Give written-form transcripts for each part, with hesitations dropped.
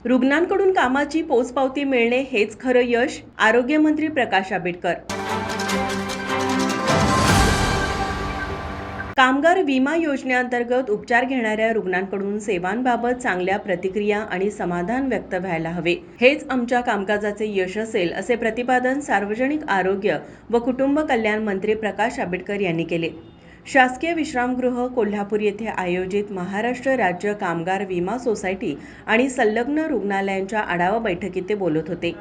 रुग्णांकडून कामाची पोचपावती मिळणे हेच खरं यश, आरोग्यमंत्री प्रकाश आंबेडकर. कामगार विमा योजनेअंतर्गत उपचार घेणाऱ्या रुग्णांकडून सेवांबाबत चांगल्या प्रतिक्रिया आणि समाधान व्यक्त व्हायला हवे. हेच आमच्या कामकाजाचे यश असेल, असे प्रतिपादन सार्वजनिक आरोग्य व कुटुंब कल्याण मंत्री प्रकाश आंबेडकर यांनी केले. शासकीय विश्रामगृह कोल्हापूर येथे आयोजित महाराष्ट्र राज्य कामगार विमा सोसायटी आणि संलग्न रुग्णालयांच्या आढावा बैठकीत ते बोलत होते.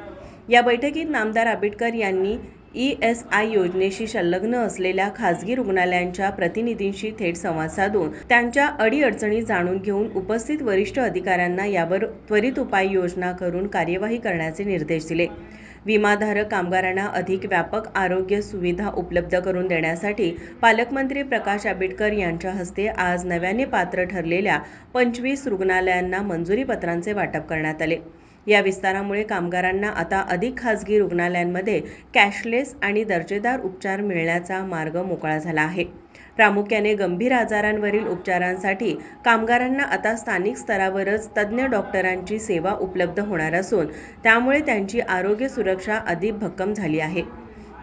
या बैठकीत नामदार आंबेडकर यांनी ESI योजनेशी संलग्न असलेल्या खासगी रुग्णालयांच्या प्रतिनिधींशी थेट संवाद साधून त्यांच्या अडीअडचणी जाणून घेऊन उपस्थित वरिष्ठ अधिकाऱ्यांना यावर त्वरित उपाययोजना करून कार्यवाही करण्याचे निर्देश दिले. विमाधारक कामगारांना अधिक व्यापक आरोग्य सुविधा उपलब्ध करून देण्यासाठी पालकमंत्री प्रकाश आंबेडकर यांच्या हस्ते आज नव्याने पात्र ठरलेल्या 25 रुग्णालयांना मंजुरी पत्रांचे वाटप करण्यात आले. या विस्तारामुळे कामगारांना आता अधिक खासगी रुग्णालयांमध्ये कॅशलेस आणि दर्जेदार उपचार मिळण्याचा मार्ग मोकळा झाला आहे. प्रामुख्याने गंभीर आजारांवरील उपचारांसाठी कामगारांना आता स्थानिक स्तरावरच तज्ज्ञ डॉक्टरांची सेवा उपलब्ध होणार असून त्यामुळे त्यांची आरोग्य सुरक्षा अधिक भक्कम झाली आहे.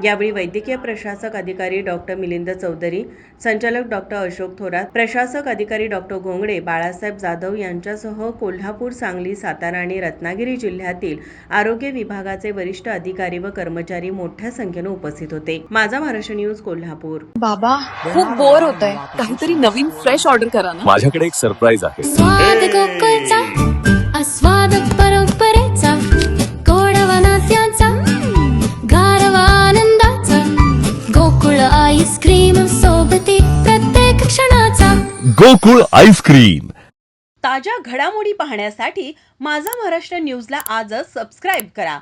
यावेळी वैद्यकीय प्रशासक अधिकारी डॉक्टर मिलिंद चौधरी, संचालक डॉक्टर अशोक थोरात, प्रशासक अधिकारी डॉक्टर घोंगडे, बाळासाहेब जाधव यांच्यासह कोल्हापूर, सांगली, सातारा आणि रत्नागिरी जिल्ह्यातील आरोग्य विभागाचे वरिष्ठ अधिकारी व कर्मचारी मोठ्या संख्येने उपस्थित होते. माझा महाराष्ट्र न्यूज कोल्हापूर. बाबा खूप बोर होतंय, काहीतरी नवीन फ्रेश ऑर्डर करा ना. माझ्याकडे एक सरप्राईज आहे. स्वाद गोकुळचा, आस्वाद परंपरेचा, गोडवा नात्याचा, गारवा आनंदाचा, गोकुळ आईस्क्रीम सोबती प्रत्येक क्षणाचा. गोकुळ आईस्क्रीम. ताज्या घडामोडी पाहण्यासाठी माझा महाराष्ट्र न्यूजला आजच सबस्क्राईब करा.